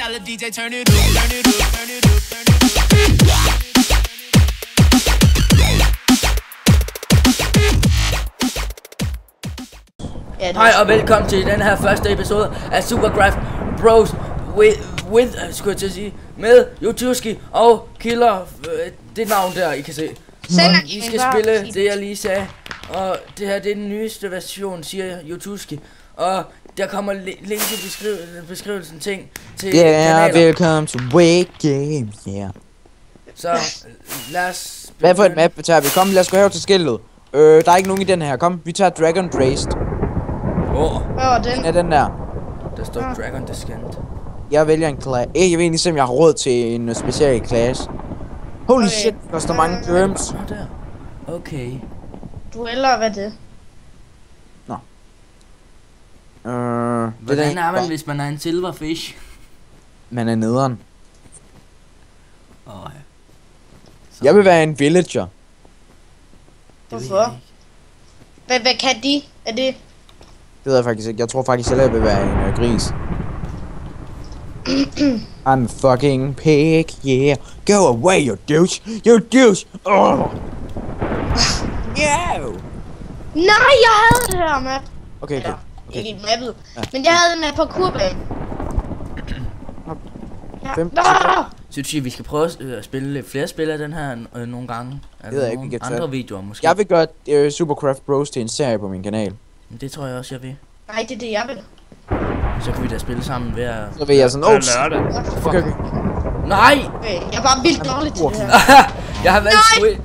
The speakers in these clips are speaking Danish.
Tell the DJ turn it up, turn it up, turn it up, turn it up. Hej og velkommen til den her første episode af Supercraft Bros with skulle jeg til at sige, med Youtuzki og Killer, det navn der I kan se. I skal spille det jeg lige sagde, og det her det er den nyeste version, siger Youtuzki, og der kommer link i beskrivelsen ting til kanaler. Velkommen til Wake Games, Så lad os... Hvad for et map tager vi? Kom, lad os gå her til skiltet. Der er ikke nogen i den her, kom, vi tager Dragon Draced. Hvad var den? Ja, den der. Der står Dragon Descent. Jeg vælger en class. Jeg ved egentlig om jeg har råd til en special class. Holy shit, det koster mange germs. Der. Okay. Dueller, hvad er det? Nå. Hvordan er man, hvis man er en silverfish? Man er nederen. Ja. Jeg vil være en villager. Hvorfor? Hvad kan de? Er det? Det ved jeg faktisk ikke. Jeg tror faktisk selv, jeg vil være en gris. I'm fucking pig, yeah. Go away, you douche. You douche. Oh. Yeah. Nej, jeg havde det her map. Okay. Ikke i mappet. Ja. Men jeg havde den her parkourbane. Synes I, vi skal prøve at spille lidt flere spil af den her nogle gange? Det ved jeg ikke, andre videoer måske. Jeg vil gøre Supercraft Bros til en serie på min kanal. Det tror jeg også, jeg vil. Nej, det er det, jeg vil. Så kan vi da spille sammen hver... Så vil jeg sådan, lørdag. Okay. Nej! Okay, jeg er bare vildt dårlig til det her. Jeg har været squid.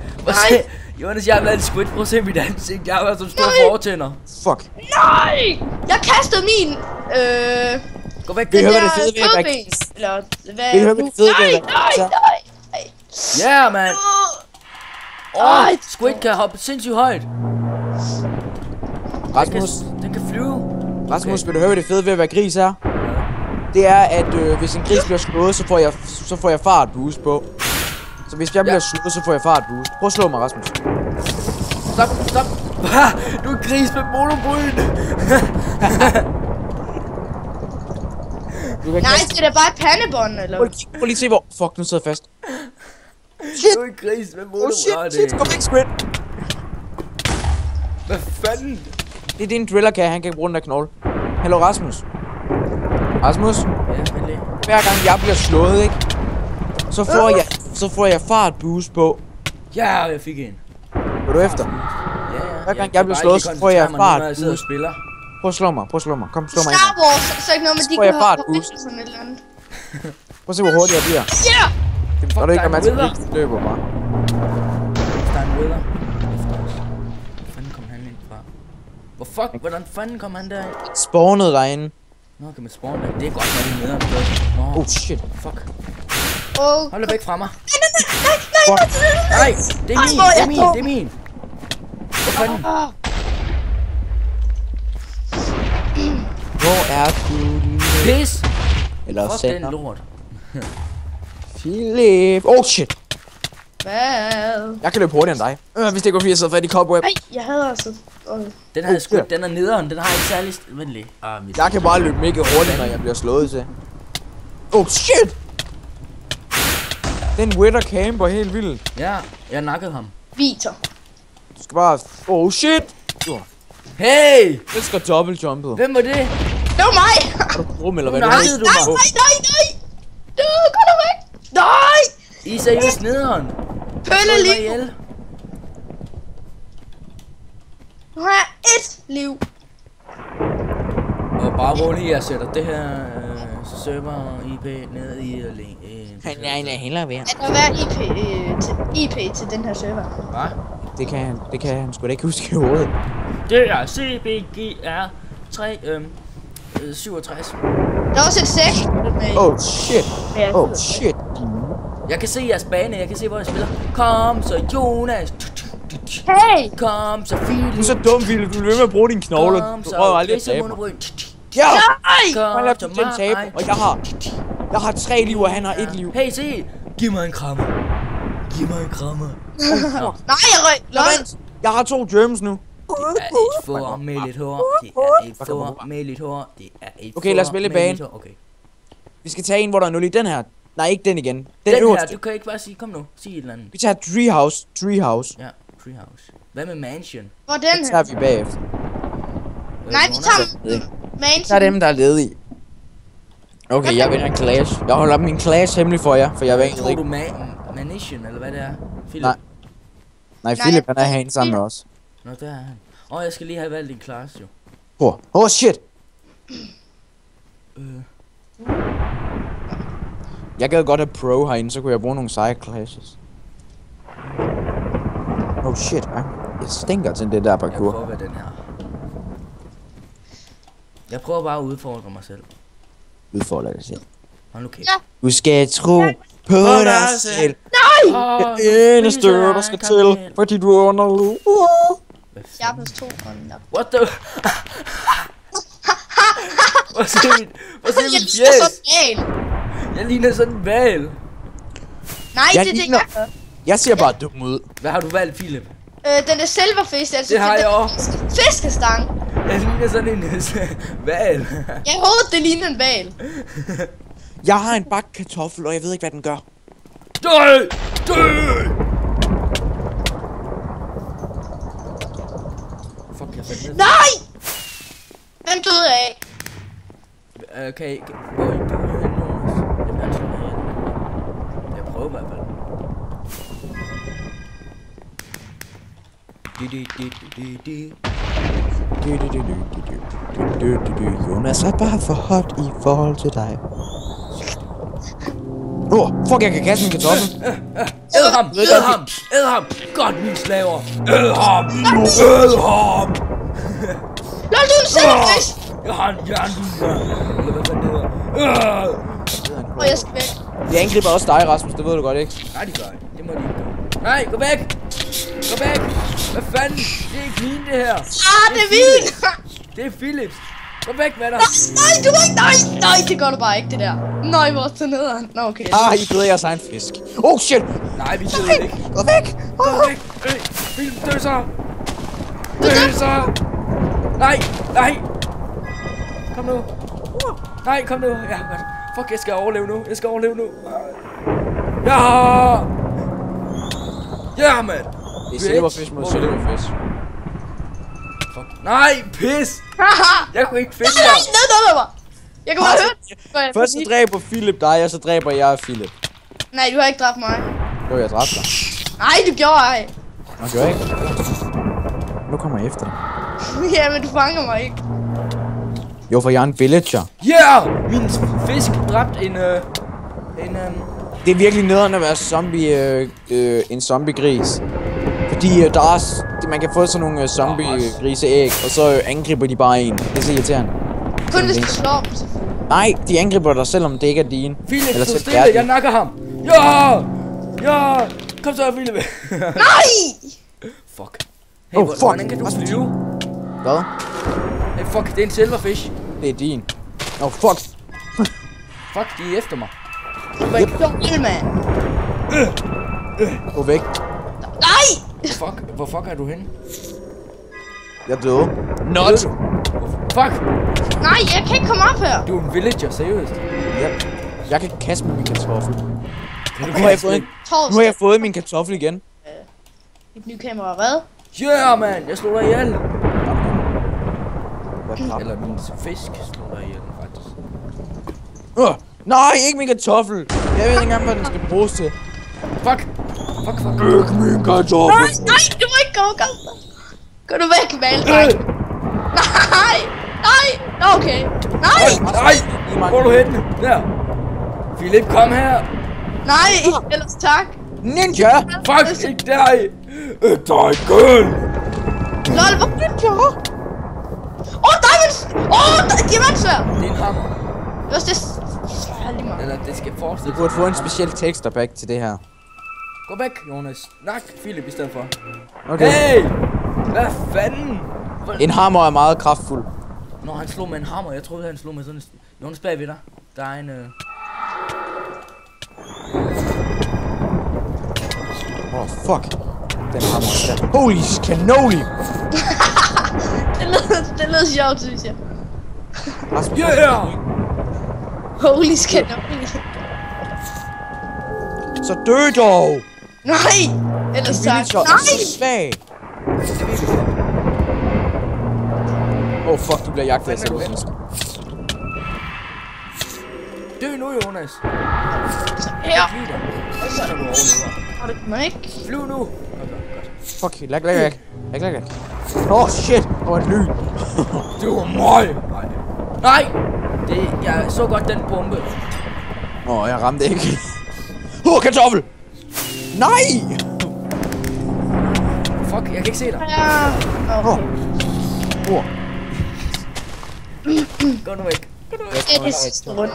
Jonas, jeg har været squid. Prøv at se mit ansigt. Jeg har været som store fortænder. Fuck. Nej! Jeg kastede min... Gå væk. Vil I høre, hvad det fede ved at være gris? Eller hvad? Vil I høre, hvad det fede ved at være gris? Nej! Ja, man. Squid kan hoppe sindssygt højt. Rasmus. Den kan flyve. Rasmus, vil du høre, hvad det fede ved at være gris er? Det er, at hvis en gris bliver slået, så får jeg fart boost på. Så hvis jeg bliver slået, så får jeg fart boost. Prøv at slå mig, Rasmus. Stop. Du er gris med monobryn. Nej, det er da bare et pandebånd, eller? Prøv lige at se hvor... Fuck, nu sidder jeg fast. Shit. Du er gris med monobryn. Shit, kom væk, Squid. Hvad fanden? Det er din driller, kan han kan bruge den der knogle. Hallo, Rasmus. Rasmus? Ja, men hver gang jeg bliver slået, ikke? Så får jeg fart boost på. Ja, jeg fik en. Går du efter? Ja. Hver gang jeg bliver slået, så får jeg fart boost. Spiller. Prøv at slå mig. Kom, slå mig. Star Wars, så ikke noget med de kan fart boost. Sådan et eller andet. Prøv at se hvor hurtigt jeg bliver. Ja! Det er du ikke, at man skal løbe mig. Hvordan fanden kom han der? Spawnede derinde. Nå, kan man spawne der? Det er godt, når det er nede. Oh shit. Fuck. Hold da væk fra mig. Nej, det er min. Hvor fanden? Hvor er du? Pis! Eller fuck den lort. Philip. Oh shit. Hvad? Jeg kan løbe hurtigere end dig. Hvis det går fordi jeg sidder fat i cobweb. Nej, jeg hader altså. Den her squid, den er nederen. Den har ikke særlig venlig. Jeg kan bare løbe mega hurtigt, når jeg bliver slået til. Oh shit! Den Wither camper helt vildt. Ja, jeg nakkede ham. Victor. Du skal bare... Oh shit! Hey! Jeg skal dobbeltjumpet. Hvem var det? Det var mig! Er du rum eller hvad? Nej! Gå nu væk! Nej! I er seriøst nederen. Pølle liv! Nu har jeg et liv. Og bare roligt, jeg sætter det her server IP ned i Nej, hellere være. At der være IP til den her server. Hvad? Det kan han sgu da ikke huske i hovedet. Det er CBGR 67. Der er også et sæk. Oh shit. Oh shit. Jeg kan se jeres bane, jeg kan se hvor jeg spiller. Kom så Jonas. Hey! Kom så Philip. Du er så dum, Philip. Du vil med at bruge dine knogler. Du prøver aldrig at tabe. Ja! Nej! Man lader den tabe, og jeg har 3 liv, og han har 1 liv. Hey, se! Giv mig en krammer. Nej, jeg røg. Vent. Jeg har 2 germs nu. Det er et for med lidt hår. Det er et for med lidt hår. Det er et okay, lad os spille bane. Okay. Vi skal tage en, hvor der er 0 i den her. Nej, ikke den igen. Den Den øverste. her, du kan ikke bare sige, kom nu, sig et eller andet. Vi tager Treehouse. Treehouse. Ja, Treehouse. Hvad med Mansion? Hvor er Det den tager her? vi bagefter. Nej, vi tager Det Mansion. er dem, der er ledige. Okay, jeg vinder en clash. Jeg holder min clash hemmelig for jer, for jeg ved ikke Tror rigtig. du Manition, eller hvad det er? Philip? Nej. Nej, Philip han er herinde sammen med os. Nå, der er han. Jeg skal lige have valgt din class, jo. Oh shit! Jeg gad godt have pro herinde, så kunne jeg bruge nogle seje clashes. Oh shit, jeg stinker til det der Jeg parkour. prøver den her. Jeg prøver bare at udfordre mig selv. Udfordrer dig selv. Hold nu kæft. Ja. Du skal tro på dig selv. Åh, Det eneste, der skal til, fordi du er under lup. Jeg er plus 2. What the? Hvor ser mit Jeg fjes? ligner så gal. Jeg ligner sådan en val. Nej, Jeg det er det, ligner- jeg gør. Jeg ser bare dum ud. Hvad har du valgt, Philip? Den er silverfish, altså. Det har den jeg også. Fiskestang. Jeg ligner sådan en val. Jeg håber, det ligner en val. Jeg har en bakke kartoffel, og jeg ved ikke, hvad den gør. Dø! Dø! Fuck, jeg fandt ned. Nej! Den døde af. Okay, hvor er du henne, Jonas? Jeg bliver altså med. Jeg prøver i hvert fald. Jonas er bare for hot i forhold til dig. Fuck, jeg kan kaste min kartoffel. Æd ham! Æd ham! Æd ham! Godt, min slaver! Æd ham! Æd ham! Lol, du er en silverfish! Jeg har en jernliner! Eller hvad fanden det hedder? Og jeg skal væk. Jeg angriber også dig, Rasmus, det ved du godt, ikke? Nej, de gør ikke. Det må de ikke gøre. Nej, gå væk! Gå væk! Hvad fanden? Det er ikke min, det her. Det er min! Det er Philips. Gå væk med dig. Nej, du må ikke! Nej, det gør du bare ikke, det der. Nej, hvor er det nederen? Nå, okay. I bedre jeres egen fisk. Oh shit! Nej, vi sidder ikke. Gå væk! Gå væk! Philip, dø så! Dø så! Nej! Nej! Kom nu! Nej, kom nu! Ja, godt. Fuck, jeg skal overleve nu. Jeg skal overleve nu. Ja! Ja, mand! Det er silverfish mod silverfish. Fuck. Nej, pis! Jeg kunne ikke finde Nej, dig. ned mig! Jeg kan bare høre. Først så dræber Philip dig, og så dræber jeg Philip. Nej, du har ikke dræbt mig. Jo, jeg dræbte dig. Nej, du gjorde ej. Nå, gør jeg ikke. Nu kommer jeg efter dig. Ja, men du fanger mig ikke. Jo, for jeg er en villager. Yeah! Min fisk dræbte en Det er virkelig nederen at være en zombie-gris. Fordi der er, man kan få sådan nogle zombie-grise-æg, og så angriber de bare en. Det er så irriterende. Kun hvis du slår dem. Nej, de angriber dig, selvom det ikke er dine. Philip, Eller stå så stille, er de. jeg nakker ham. Ja! Ja! Kom så, Philip. Nej! Fuck. Hey, Oh, fuck. hvordan kan du flyve? Hvad? Hey, fuck, det er en silverfish. Det er din. Fuck. Fuck, de er efter mig. Kom væk. Lille mand. Gå væk. Nej! Hvor fuck er du henne? Jeg døde. Not. Fuck! Nej, jeg kan ikke komme op her. Du er en villager, seriøst. Yep. Jeg kan kaste med min kartoffel. Kan du Nu har jeg fået, Torsten. nu har jeg fået min kartoffel igen. Et nyt kamera, hvad? Yeah, man! Jeg slog dig ihjel. Hvad Eller min fisk slog dig ihjel, faktisk. Nej, ikke min kartoffel. Jeg ved ikke engang, hvad den skal bruges til. Fuck! Fuck. Ikke min kartoffel. Nej, du må ikke gå, Kasper. Gå du væk, Valentine. Nej! Nej! Nå, okay. Nej! Nej! Hvor er du henne? Der! Philip, kom her! Nej! Ellers tak. Ninja! Fuck, ikke dig! Ikke dig igen! Lol, hvor fint jeg har. diamantsværd! Det er en hammer. Det er også det... Lige meget. Eller det skal Du forestille. burde få en speciel teksterpack til det her. Gå væk, Jonas. Snak Philip i stedet for. Okay. Hey! Hvad fanden? En hammer er meget kraftfuld. Når han slog med en hammer, jeg troede han slog med sådan en... Jonas bagved dig. Der er en... Fuck. Den hammer er stærk. Holy cannoli! Det lød sjovt, synes jeg. Rasmus, Yeah! Holy cannoli. Så dø dog! Nej! Ellers Din tak. villager er Nej! så svag. Åh, fuck, du bliver jagtet af silverfisk. Dø nu, Jonas. Her. Så du overlever. Har det mig ikke? Flyv nu. Fuck, lag. Åh, shit, det var et lyn. Det var mig. Nej. Jeg så godt den bombe. Jeg ramte ikke. Kartoffel! Nej! Fuck, jeg kan ikke se dig. Ja. Okay. Gå nu væk. Det er det sidste runde.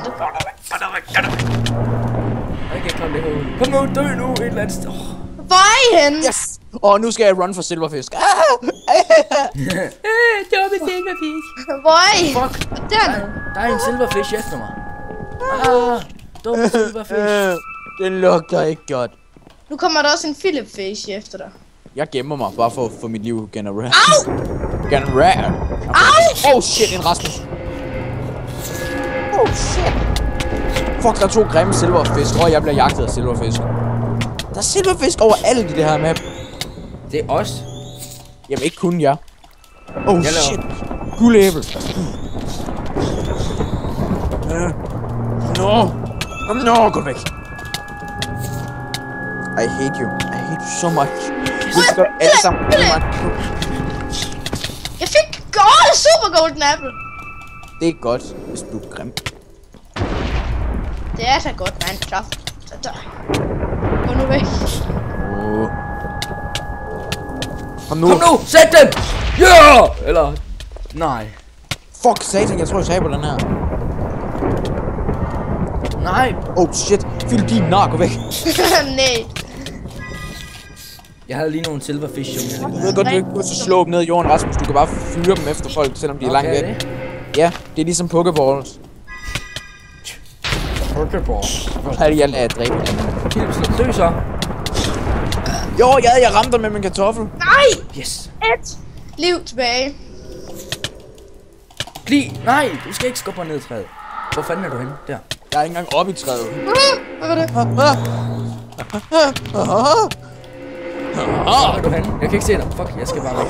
Okay, kom det ud. Kom nu, dø nu et eller andet sted. Hvor er I henne? Yes! Nu skal jeg run for silverfisk. Dumme silverfish. Hvor er I? Fuck. Dernede. Der er en silverfish efter mig. Dumme silverfish. Den lugter ikke godt. Nu kommer der også en Philip Fish efter dig. Jeg gemmer mig bare for at få mit liv genereret. Au! Genereret? Au! Oh shit, en Rasmus. Oh shit. Fuck, der er 2 grimme silverfisk. Jeg bliver jagtet af silverfisk. Der er silverfisk overalt i det her map. Det er os. Jamen ikke kun jeg. Oh Jeg shit. Guldæble. Nå, gå væk. I hate you so much. Vi skal alle sammen. Jeg fik super golden apple. Det er godt, hvis du er grim. Det er så godt, man. Så der. Gå nu væk. Kom nu. Kom nu, sæt dem! Ja! Eller, nej. Fuck satan, jeg tror jeg taber den her. Nej. Oh shit, fyld din narko væk. Nej. Jeg havde lige nogle silverfish, Jeg ved godt, du ikke burde slå dem ned i jorden, Rasmus. Du kan bare fyre dem efter folk, selvom de er langt væk. Ja, det er ligesom pokeballs. Pokeballs. Hvor er det, jeg lader dræbe hinanden? Dø så. Jo, jeg ramte dig med min kartoffel. Nej! Yes. Et liv tilbage. Nej, du skal ikke skubbe mig ned i træet. Hvor fanden er du henne? Der. Jeg er ikke engang oppe i træet. Hvad var det? Hvor er du henne? Jeg kan ikke se dig. Fuck, jeg skal bare væk.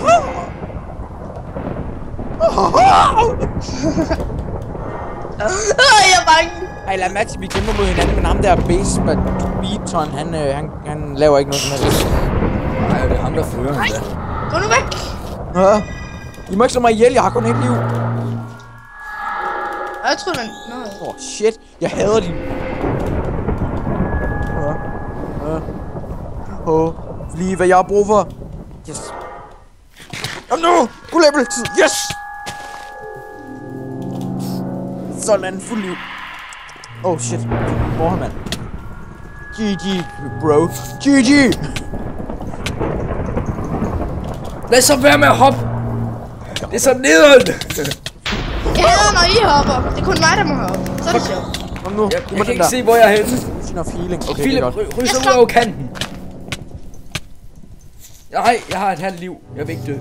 Jeg er bange. Ej, lad mærke til, vi kæmper mod hinanden, men ham der Beaton, han laver ikke noget som helst. Nej, det er ham, der fører den der. Gå nu væk. I må ikke slå mig ihjel, jeg har kun et liv. Jeg tror man... Åh, shit, jeg hader din. Lige hvad jeg har brug for. Yes. Kom nu, guldæble tid, yes! Sådan, fuld liv. Oh shit, mor mand. GG, bro. GG! Lad så være med at hoppe. Det er så nederen. Jeg hader, når I hopper. Det er kun mig, der må hoppe. Så er det sjovt. Kom nu, Jeg kan ikke se, hvor jeg er henne. Potion of healing. Okay, Philip, det er godt. ryg så ud over kanten. Nej, jeg har et halvt liv. Jeg vil ikke dø.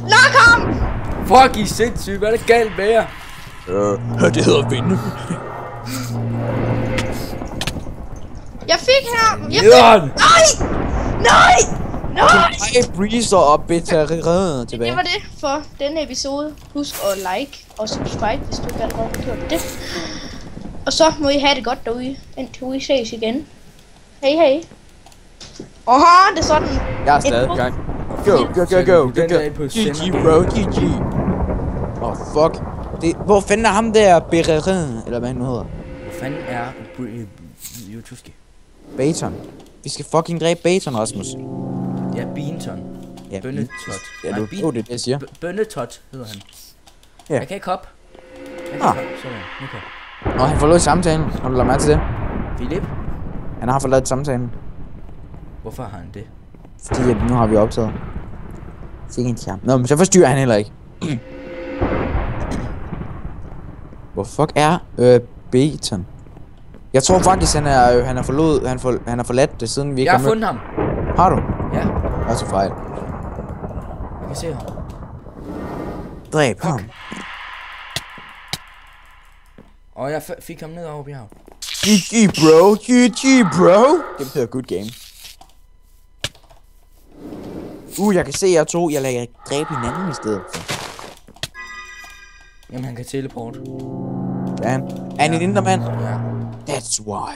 Nok ham! Fuck, I er sindssyge. Hvad er det galt med jer? Det hedder vinde. Jeg fik her. Nederen. Nej! Nej! Nej! Ej, Breezer og Betarede tilbage. Det var det for denne episode. Husk at like og subscribe, hvis du ikke allerede har gjort det. Og så må I have det godt derude, indtil vi ses igen. Hej hej. Oha, det er sådan. Jeg er stadig i gang. Go. GG, bro. GG. Fuck. Hvor fanden er ham der Berreret, eller hvad han nu hedder? Hvor fanden er Jutuski? Baton. Vi skal fucking dræbe Baton, Rasmus. Det er Beanton. Ja, Bønnetot. Ja, det er det, jeg siger. Bønnetot hedder han. Ja. Jeg kan ikke hoppe. Jeg kan ikke hoppe. Sådan, nu kan. Han forlod samtalen. Har du lagt mærke til det? Philip? Han har forladt samtalen. Hvorfor har han det? Fordi nu har vi optaget. Sikke en charm. Nå, men så forstyrrer han heller ikke. Hvor fuck er Baton? Jeg tror faktisk han har forladt det siden vi ikke Jeg har fundet ham. Har du? Ja. Jeg er så fejl. Jeg kan se ham. Dræb ham. Og jeg fik ham ned over bjerget. GG bro, GG bro. Det betyder good game. Jeg kan se jer to. Jeg lader jer dræbe hinanden i stedet for. Jamen han kan teleport. Ja. Er han en Enderman? Ja. That's why.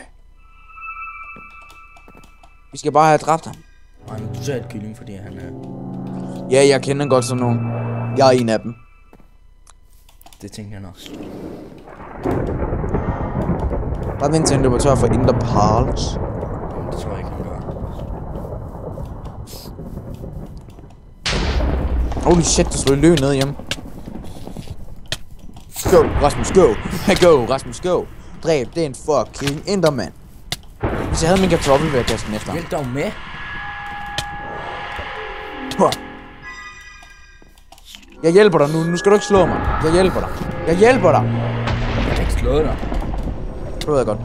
Vi skal bare have dræbt ham. Og han er totalt kylling, fordi han er... Ja, jeg kender godt sådan nogen. Jeg er en af dem. Det tænker jeg nok. Bare vent til han løber tør for Ender Pearls. Jamen, det tror jeg ikke, han gør. Holy shit, der slår løb ned hjemme. Go, Rasmus, go. Go, Rasmus, go. Dræb den fucking Enderman. Hvis jeg havde min kartoffel, ville jeg kaste den efter ham. Hjælp dog med. Jeg hjælper dig nu. Nu skal du ikke slå mig. Jeg hjælper dig. Jeg hjælper dig. Jeg har ikke slået dig. Det ved jeg godt.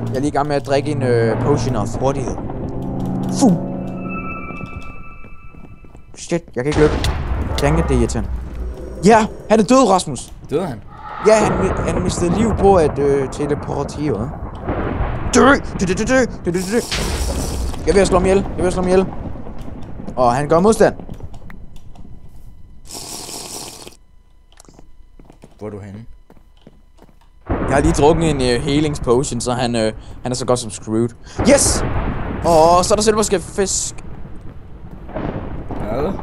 Jeg er lige i gang med at drikke en potion of hurtighed. Fu. Shit, jeg kan ikke løbe. Dang, det er irriterende. Ja, han er død, Rasmus. Døde han? Ja, han mistede liv på at teleportere. Dø! Jeg er ved at slå ham ihjel. Og han gør modstand. Hvor er du henne? Jeg har lige drukket en healings potion, så han er så godt som screwed. Yes! Og så er der silverskab fisk. Hvad?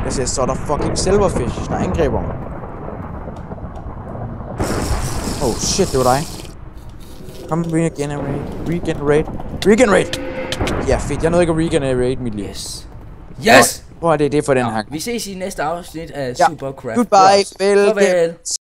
Jeg siger, så er der fucking silverfish, der angriber mig. Oh shit, det var dig. Kom, regenerate. Ja, fedt. Jeg nåede ikke at regenerate mit liv. Yes! Hvor er det for den her? Vi ses i næste afsnit af Ja. Supercraft Goodbye, Bros. Farvel.